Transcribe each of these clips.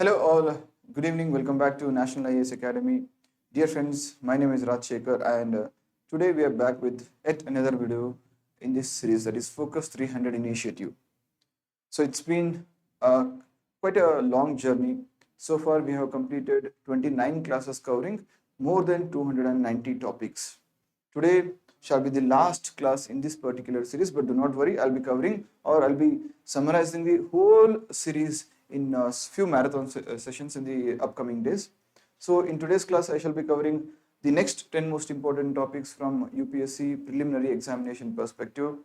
Hello all, good evening, welcome back to National IAS Academy. Dear friends, my name is Raj Shekhar and today we are back with yet another video in this series, that is Focus 300 Initiative. So it's been quite a long journey. So far we have completed 29 classes covering more than 290 topics. Today shall be the last class in this particular series, but do not worry, I'll be summarizing the whole series in a few marathon sessions in the upcoming days. So in today's class, I shall be covering the next 10 most important topics from UPSC preliminary examination perspective.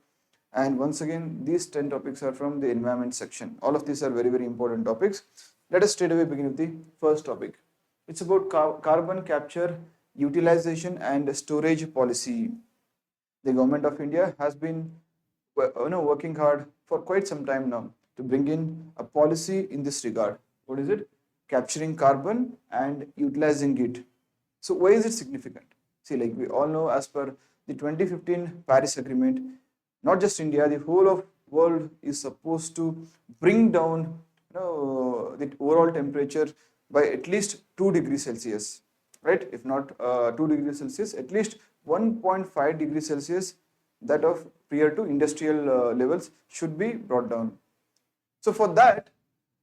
And once again, these 10 topics are from the environment section. All of these are very, very important topics. Let us straight away begin with the first topic. It's about carbon capture, utilization and storage policy. The government of India has been working hard for quite some time now to bring in a policy in this regard. What is it? Capturing carbon and utilizing it. So why is it significant? See, like we all know, as per the 2015 Paris Agreement, not just India, the whole of world is supposed to bring down the overall temperature by at least 2 degrees Celsius, right? If not 2 degrees Celsius, at least 1.5 degrees Celsius, that of prior to industrial levels, should be brought down. So for that,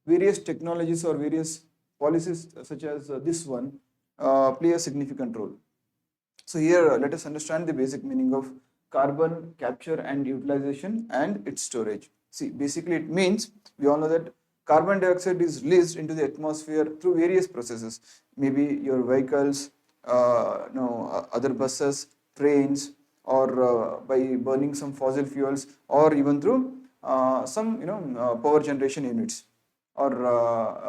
various technologies or various policies such as this one play a significant role. So here let us understand the basic meaning of carbon capture and utilization and its storage. See, basically it means, we all know that carbon dioxide is released into the atmosphere through various processes, maybe your vehicles, other buses, trains, or by burning some fossil fuels, or even through some power generation units or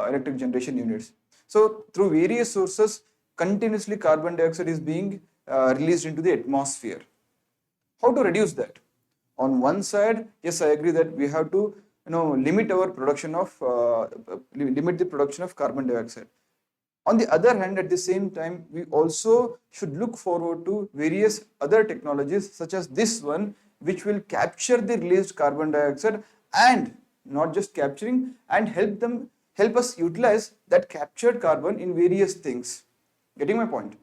electric generation units. So through various sources, continuously carbon dioxide is being released into the atmosphere. How to reduce that? On one side, yes, I agree that we have to limit our production of limit the production of carbon dioxide. On the other hand, at the same time, we also should look forward to various other technologies such as this one, which will capture the released carbon dioxide and not just capturing, and help us utilize that captured carbon in various things. Getting my point?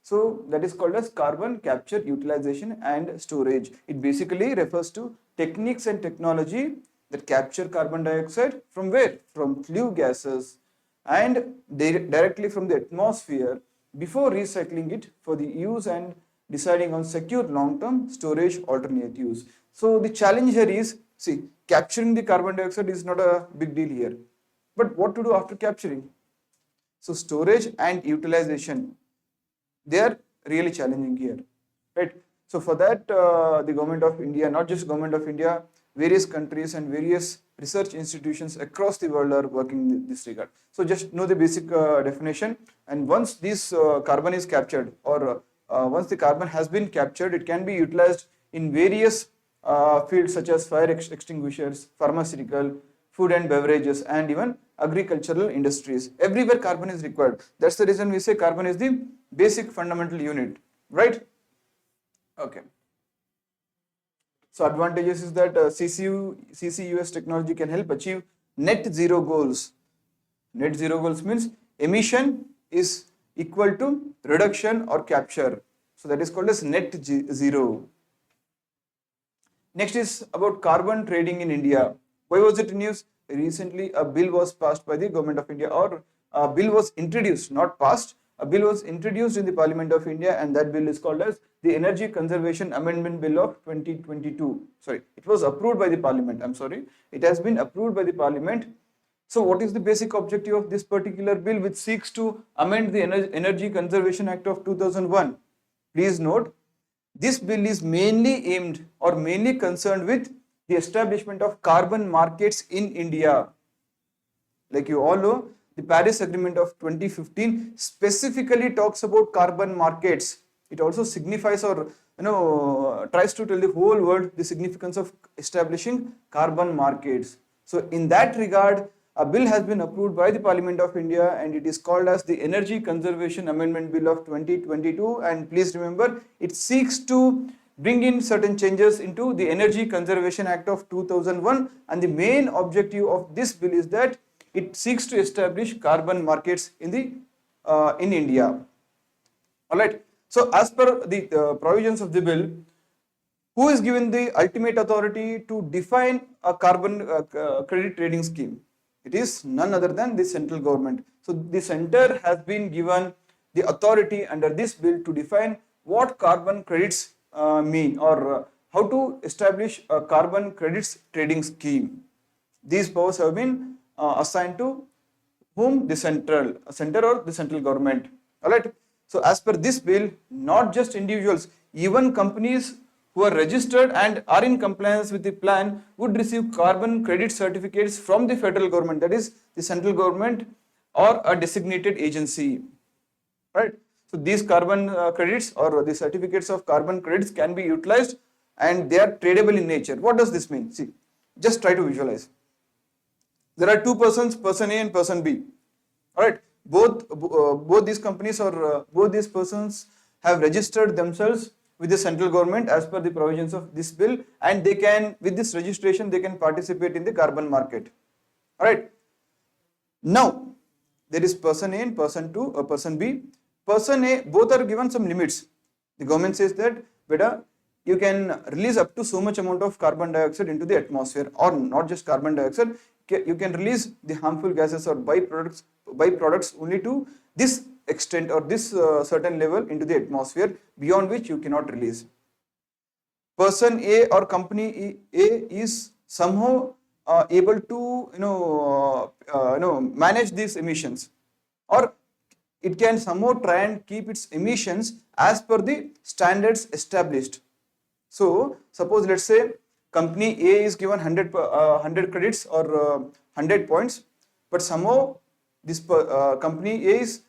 So that is called as carbon capture, utilization and storage. It basically refers to techniques and technology that capture carbon dioxide from where? From flue gases and directly from the atmosphere before recycling it for the use and deciding on secure long-term storage alternatives. So the challenge here is, see, capturing the carbon dioxide is not a big deal here. But what to do after capturing? So storage and utilization, they are really challenging here, right? So for that, the government of India, not just government of India, various countries and various research institutions across the world are working in this regard. So just know the basic definition, and once this carbon is captured, or once the carbon has been captured, it can be utilized in various fields such as fire extinguishers, pharmaceutical, food and beverages, and even agricultural industries. Everywhere carbon is required. That's the reason we say carbon is the basic fundamental unit, right? Okay. So advantages is that CCUS technology can help achieve net zero goals. Net zero goals means emission is equal to reduction or capture. So that is called as net zero. Next is about carbon trading in India. Why was it in news? Recently a bill was passed by the government of India, or a bill was introduced, not passed. A bill was introduced in the Parliament of India, and that bill is called as the Energy Conservation Amendment Bill of 2022. Sorry, it was approved by the Parliament. I'm sorry, it has been approved by the Parliament. So what is the basic objective of this particular bill, which seeks to amend the Energy Conservation Act of 2001? Please note, this bill is mainly aimed or mainly concerned with the establishment of carbon markets in India. Like you all know, the Paris Agreement of 2015 specifically talks about carbon markets. It also signifies, or tries to tell the whole world the significance of establishing carbon markets. So in that regard, a bill has been approved by the Parliament of India, and it is called as the Energy Conservation Amendment Bill of 2022. And please remember, it seeks to bring in certain changes into the Energy Conservation Act of 2001, and the main objective of this bill is that it seeks to establish carbon markets in India. All right. So as per the provisions of the bill, who is given the ultimate authority to define a carbon credit trading scheme? It is none other than the central government. So the center has been given the authority under this bill to define what carbon credits mean, or how to establish a carbon credits trading scheme. These powers have been assigned to whom? The center or the central government. All right. So as per this bill, not just individuals, even companies who are registered and are in compliance with the plan would receive carbon credit certificates from the federal government, that is the central government or a designated agency. Right. So these carbon credits or the certificates of carbon credits can be utilized and they are tradable in nature. What does this mean? See, just try to visualize. There are two persons, person A and person B. All right. Both these companies or both these persons have registered themselves with the central government as per the provisions of this bill, and they can, with this registration, they can participate in the carbon market. All right. Now, there is person A and person 2 or person B. Person A, both are given some limits. The government says that, beta, you can release up to so much amount of carbon dioxide into the atmosphere, or not just carbon dioxide, you can release the harmful gases or byproducts only to this extent or this certain level into the atmosphere, beyond which you cannot release. Person A or company A is somehow able to manage these emissions, or it can somehow try and keep its emissions as per the standards established. So suppose, let's say, company A is given 100 credits or 100 points, but somehow this company A is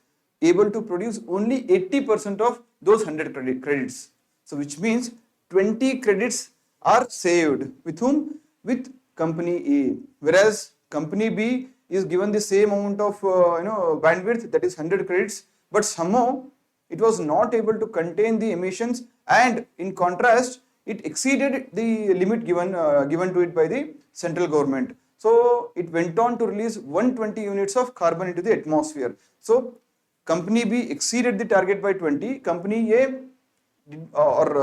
able to produce only 80% of those 100 credits. So which means 20 credits are saved. With whom? With company A. Whereas company B is given the same amount of bandwidth, that is 100 credits, but somehow it was not able to contain the emissions, and in contrast, it exceeded the limit given to it by the central government. So it went on to release 120 units of carbon into the atmosphere. So company B exceeded the target by 20. Company A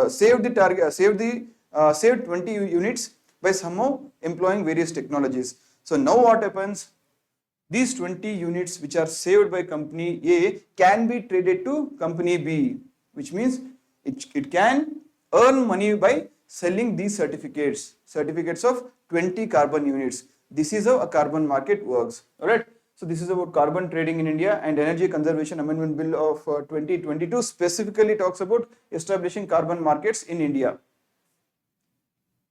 saved the target, saved 20 units by somehow employing various technologies. So now what happens? These 20 units which are saved by company A can be traded to company B, which means it can earn money by selling these certificates of 20 carbon units. This is how a carbon market works. All right. So this is about carbon trading in India, and Energy Conservation Amendment Bill of 2022 specifically talks about establishing carbon markets in India.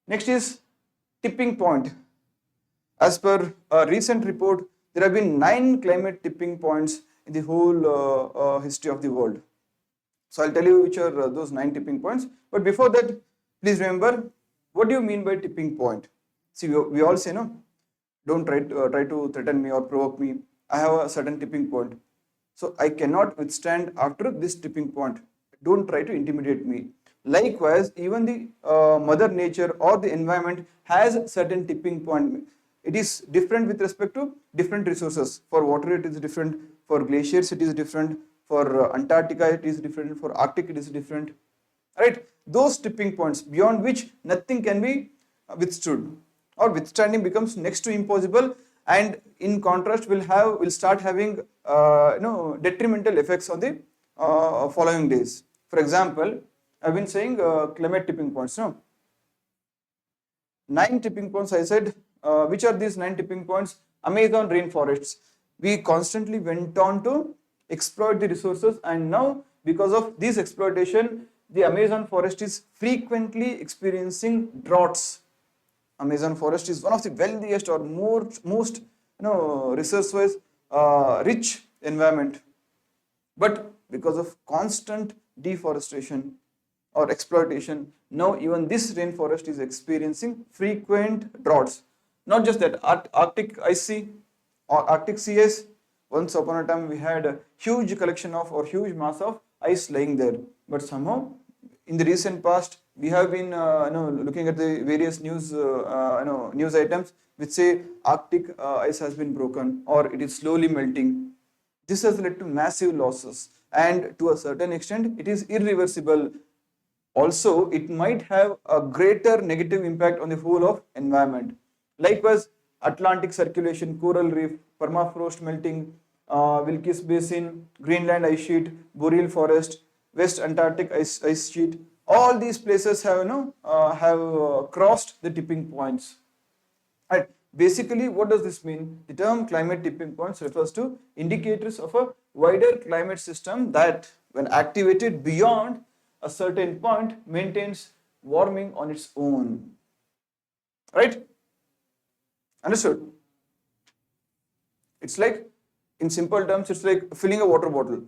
Next is tipping point. As per a recent report, there have been 9 climate tipping points in the whole history of the world. So I'll tell you which are those 9 tipping points. But before that, please remember, what do you mean by tipping point? See, we all say, no, don't try to threaten me or provoke me. I have a certain tipping point. So I cannot withstand after this tipping point. Don't try to intimidate me. Likewise, even the mother nature or the environment has certain tipping point. It is different with respect to different resources. For water, it is different. For glaciers, it is different. For Antarctica, it is different. For Arctic, it is different. Right? Those tipping points beyond which nothing can be withstood, or withstanding becomes next to impossible, and in contrast will start having detrimental effects on the following days. For example, I've been saying climate tipping points. No, 9 tipping points. I said, which are these 9 tipping points? Amazon rainforests. We constantly went on to exploit the resources, and now because of this exploitation, the Amazon forest is frequently experiencing droughts. Amazon forest is one of the wealthiest or most resource-wise rich environment, but because of constant deforestation or exploitation, now even this rainforest is experiencing frequent droughts. Not just that, Arctic ice sea or Arctic CS, once upon a time we had a huge collection of or huge mass of ice lying there, but somehow in the recent past, we have been looking at the various news items which say Arctic ice has been broken or it is slowly melting. This has led to massive losses, and to a certain extent, it is irreversible. Also, it might have a greater negative impact on the whole of environment. Likewise, Atlantic circulation, coral reef, permafrost melting, Wilkes Basin, Greenland ice sheet, boreal forest, West Antarctic ice sheet. All these places have crossed the tipping points. And basically, what does this mean? The term climate tipping points refers to indicators of a wider climate system that, when activated beyond a certain point, maintains warming on its own. Right? Understood? It's like, in simple terms, it's like filling a water bottle.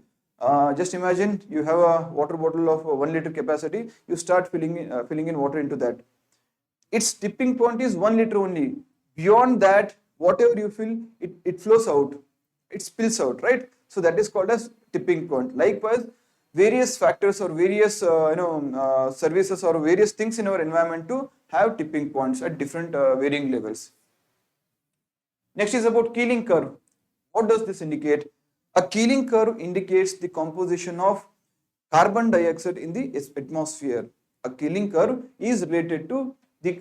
Just imagine you have a water bottle of 1 liter capacity. You start filling in water into that. Its tipping point is 1 liter only. Beyond that, whatever you fill, it flows out. It spills out, right? So that is called as tipping point. Likewise, various factors or various services or various things in our environment to have tipping points at different varying levels. Next is about Keeling curve. What does this indicate? A Keeling curve indicates the composition of carbon dioxide in the atmosphere. A Keeling curve is related to the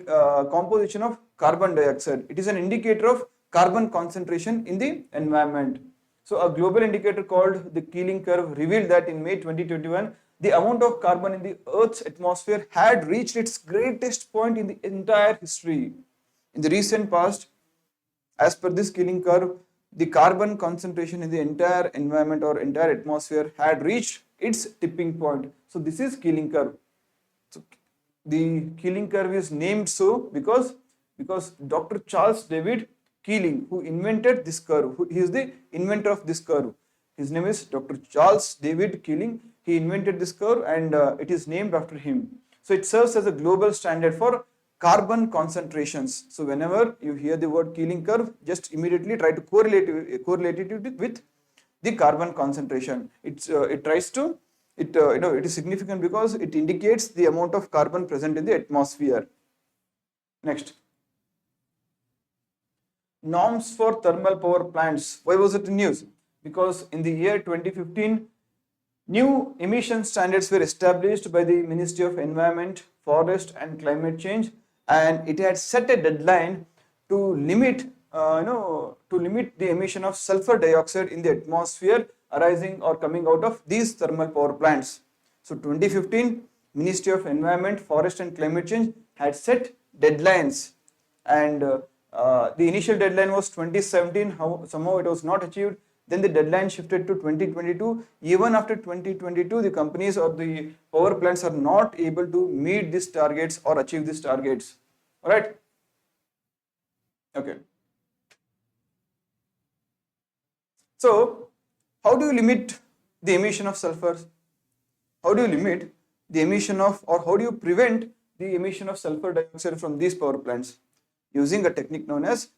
composition of carbon dioxide. It is an indicator of carbon concentration in the environment. So a global indicator called the Keeling curve revealed that in May 2021, the amount of carbon in the Earth's atmosphere had reached its greatest point in the entire history. In the recent past, as per this Keeling curve, the carbon concentration in the entire environment or entire atmosphere had reached its tipping point. So this is Keeling curve. So the Keeling curve is named so because Dr. Charles David Keeling, who invented this curve, he is the inventor of this curve. His name is Dr. Charles David Keeling. He invented this curve and it is named after him. So it serves as a global standard for carbon concentrations. So whenever you hear the word Keeling curve, just immediately try to correlate it with the carbon concentration. It is significant because it indicates the amount of carbon present in the atmosphere. Next, norms for thermal power plants. Why was it in news? Because in the year 2015, new emission standards were established by the Ministry of Environment, Forest and Climate Change, and it had set a deadline to limit the emission of sulfur dioxide in the atmosphere arising or coming out of these thermal power plants. So 2015, Ministry of Environment, Forest and Climate Change had set deadlines, and the initial deadline was 2017. Somehow it was not achieved. Then the deadline shifted to 2022. Even after 2022, the companies or the power plants are not able to meet these targets or achieve these targets. All right. Okay. So, how do you limit the emission of sulfur? How do you limit the emission of, or how do you prevent the emission of sulfur dioxide from these power plants? Using a technique known as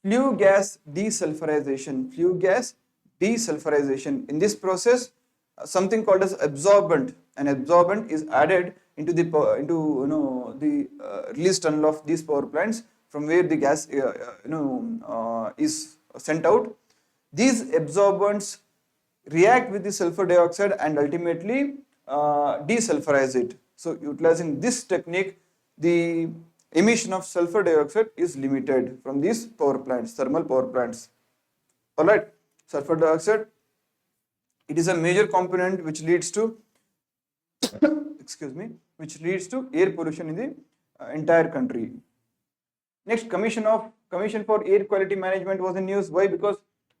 flue gas desulfurization. Flue gas desulfurization. In this process, something called as absorbent. An absorbent is added into the release tunnel of these power plants, from where the gas is sent out. These absorbents react with the sulfur dioxide and ultimately desulfurize it. So utilizing this technique, the emission of sulfur dioxide is limited from these power plants, thermal power plants. Alright, sulfur dioxide, it is a major component which leads to air pollution in the entire country. Next, Commission for Air Quality Management was in news. Why? Because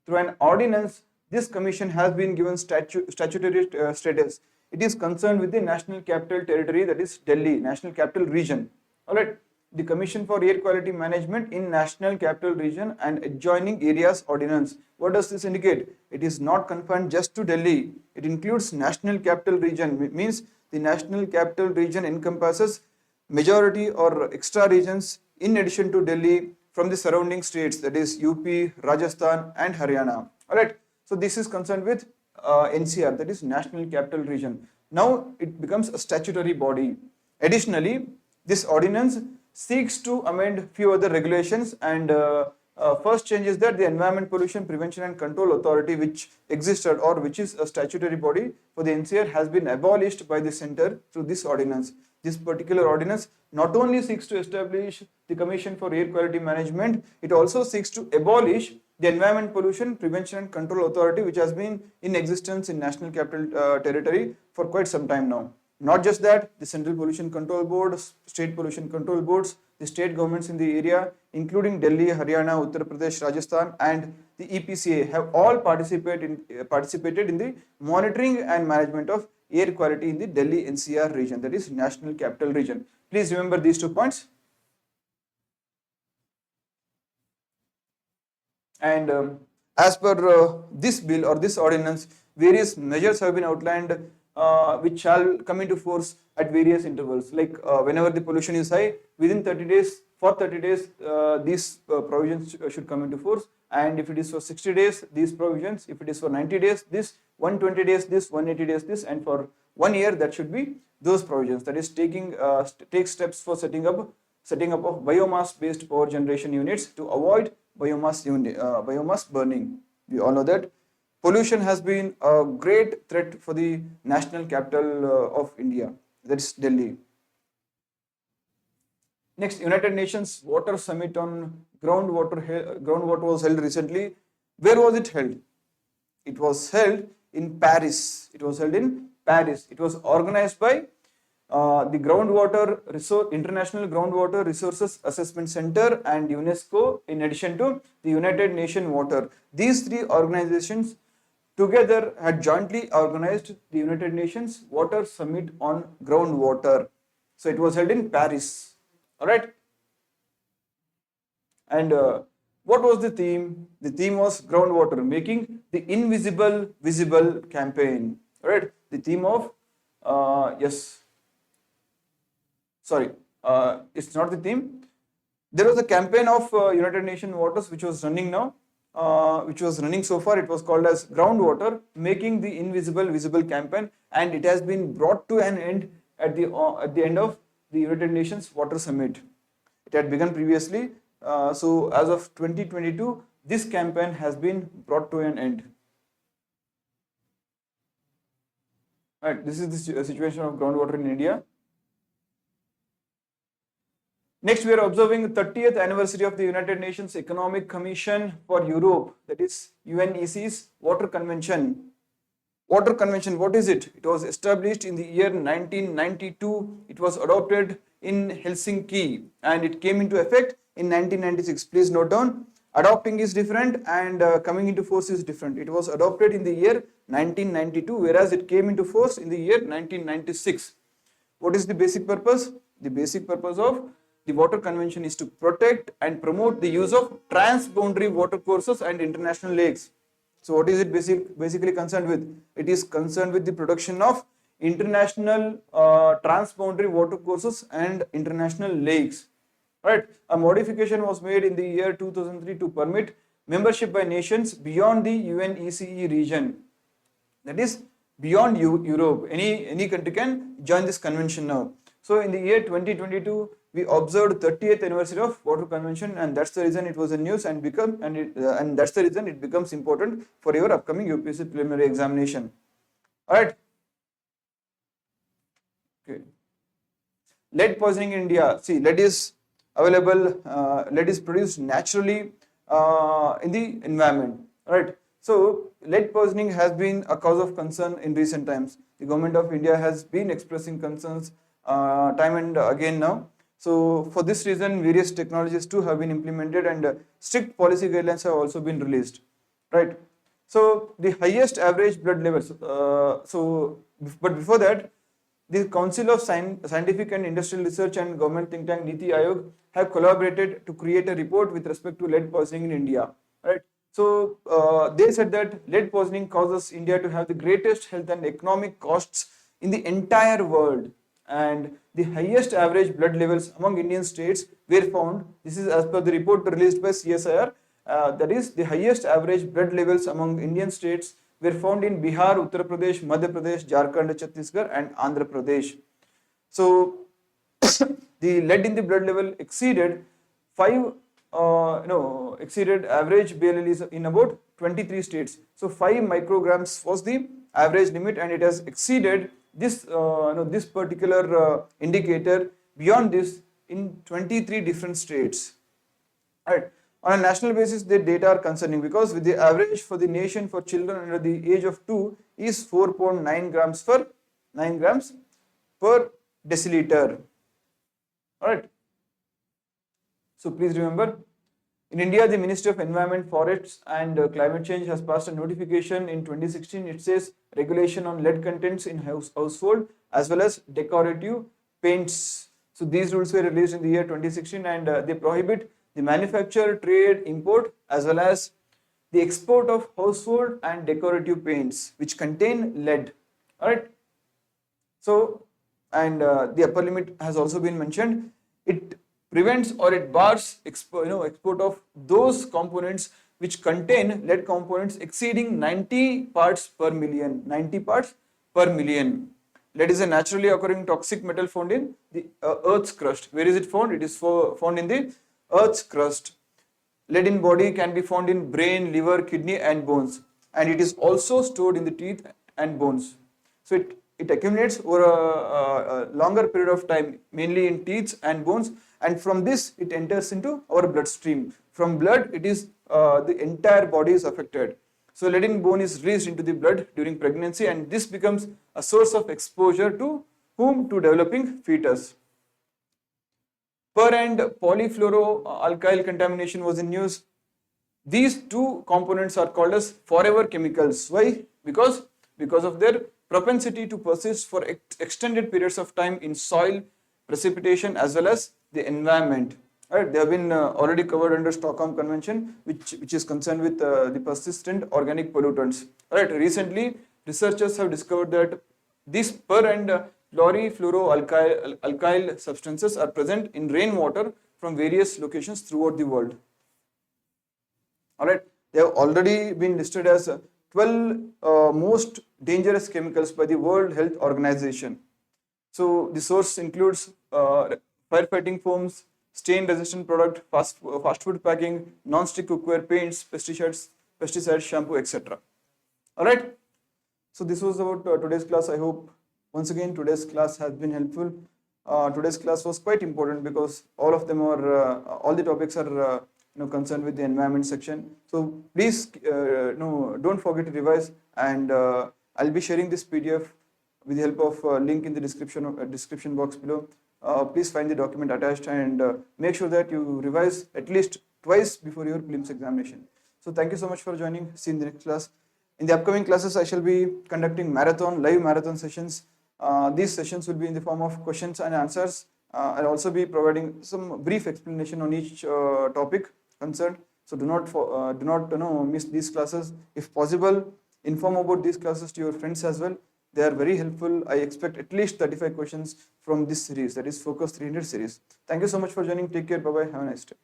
through an ordinance, this commission has been given statutory status. It is concerned with the National Capital Territory, that is Delhi, National Capital Region. Alright, the Commission for Air Quality Management in National Capital Region and adjoining areas ordinance. What does this indicate? It is not confined just to Delhi. It includes National Capital Region. It means the National Capital Region encompasses majority or extra regions in addition to Delhi from the surrounding states, that is UP, Rajasthan and Haryana. Alright, so this is concerned with NCR, that is National Capital Region. Now it becomes a statutory body. Additionally, this ordinance seeks to amend few other regulations, and first change is that the Environment Pollution Prevention and Control Authority, which existed or which is a statutory body for the NCR, has been abolished by the center through this ordinance. This particular ordinance not only seeks to establish the Commission for Air Quality Management, it also seeks to abolish the Environment Pollution Prevention and Control Authority, which has been in existence in National Capital Territory for quite some time now. Not just that, the Central Pollution Control Board, State Pollution Control Boards, the state governments in the area, including Delhi, Haryana, Uttar Pradesh, Rajasthan, and the EPCA have all participated in the monitoring and management of air quality in the Delhi NCR region, that is National Capital Region. Please remember these 2 points. And as per this bill or this ordinance, various measures have been outlined which shall come into force at various intervals. Like whenever the pollution is high, within 30 days, for 30 days, these provisions should come into force. And if it is for 60 days, these provisions. If it is for 90 days, this, 120 days, this, 180 days, this, and for 1 year, that should be those provisions. That is take steps for setting up of biomass-based power generation units to avoid biomass burning. We all know that pollution has been a great threat for the national capital of India, that is Delhi. Next, United Nations Water Summit on groundwater was held recently. Where was it held? It was held in Paris. It was organized by the International Groundwater Resources Assessment Center and UNESCO, in addition to the United Nations Water. These 3 organizations together had jointly organized the United Nations Water Summit on groundwater. So it was held in Paris. All right. And what was the theme? The theme was groundwater, making the invisible visible campaign. All right. The theme of it's not the theme. There was a campaign of United Nations Waters which was running now, which was running so far. It was called as Groundwater, Making the Invisible Visible campaign, and it has been brought to an end at the end of the United Nations Water Summit. It had begun previously, so as of 2022, this campaign has been brought to an end. Right, this is the situation of groundwater in India. Next, we are observing the 30th anniversary of the United Nations Economic Commission for Europe, that is UNECE's Water Convention. Water Convention, what is it? It was established in the year 1992. It was adopted in Helsinki and it came into effect in 1996. Please note down, adopting is different and coming into force is different. It was adopted in the year 1992, whereas it came into force in the year 1996. What is the basic purpose? The basic purpose of the Water Convention is to protect and promote the use of transboundary watercourses and international lakes. So what is it basically concerned with? It is concerned with the protection of international transboundary watercourses and international lakes. Right? A modification was made in the year 2003 to permit membership by nations beyond the UNECE region. That is beyond Europe. Any country can join this convention now. So in the year 2022, we observed 30th anniversary of Water Convention, and that's the reason it was a news and that's the reason it becomes important for your upcoming UPSC preliminary examination. All right. Okay. Lead poisoning in India. See, lead is available. Lead is produced naturally in the environment. All right. So lead poisoning has been a cause of concern in recent times. The government of India has been expressing concerns time and again now. So for this reason, various technologies too have been implemented and strict policy guidelines have also been released, right? So the highest average blood levels. But before that, the Council of Scientific and Industrial Research and Government think tank Niti Aayog have collaborated to create a report with respect to lead poisoning in India, right? So they said that lead poisoning causes India to have the greatest health and economic costs in the entire world. And the highest average blood levels among Indian states were found. This is as per the report released by CSIR. That is, the highest average blood levels among Indian states were found in Bihar, Uttar Pradesh, Madhya Pradesh, Jharkhand, Chhattisgarh, and Andhra Pradesh. So the lead in the blood level exceeded 5, exceeded average BLL in about 23 states. So 5 micrograms was the average limit, and it has exceeded this, this particular indicator beyond this in 23 different states. Right. On a national basis, the data are concerning because with the average for the nation for children under the age of 2 is 4.9 grams per 9 grams per deciliter. Alright. So please remember, in India, the Ministry of Environment, Forests and Climate Change has passed a notification in 2016. It says regulation on lead contents in household as well as decorative paints. So these rules were released in the year 2016, and they prohibit the manufacture, trade, import as well as the export of household and decorative paints which contain lead. Alright. So, and the upper limit has also been mentioned. It prevents or it bars export of those components which contain lead components exceeding 90 parts per million. 90 parts per million. Lead is a naturally occurring toxic metal found in the Earth's crust. Where is it found? It is found in the Earth's crust. Lead in body can be found in brain, liver, kidney and bones, and it is also stored in the teeth and bones. So it accumulates over a longer period of time, mainly in teeth and bones, and from this it enters into our bloodstream. From blood, it is the entire body is affected. So lead in bone is released into the blood during pregnancy, and this becomes a source of exposure to whom? To developing fetus. Per and polyfluoroalkyl contamination was in news. These two components are called as forever chemicals. Why? Because of their propensity to persist for extended periods of time in soil, precipitation as well as the environment. Right? They have been already covered under Stockholm Convention, which is concerned with the persistent organic pollutants. Right? Recently, researchers have discovered that these per and polyfluoroalkyl substances are present in rainwater from various locations throughout the world. Alright, they have already been listed as 12 most dangerous chemicals by the World Health Organization. So the source includes firefighting foams, stain-resistant product, fast food packing, non-stick cookware, paints, pesticides, shampoo, etc. Alright, so this was about today's class. I hope once again today's class has been helpful. Today's class was quite important because all of them are all the topics are concerned with the environment section. So please don't forget to revise, and I'll be sharing this PDF with the help of link in the description box below. Please find the document attached, and make sure that you revise at least twice before your prelims examination. So thank you so much for joining. See you in the next class. In the upcoming classes, I shall be conducting live marathon sessions. These sessions will be in the form of questions and answers. I'll also be providing some brief explanation on each topic concerned. So do not miss these classes. If possible, inform about these classes to your friends as well. They are very helpful. I expect at least 35 questions from this series, that is Focus 300 series. Thank you so much for joining. Take care. Bye-bye. Have a nice day.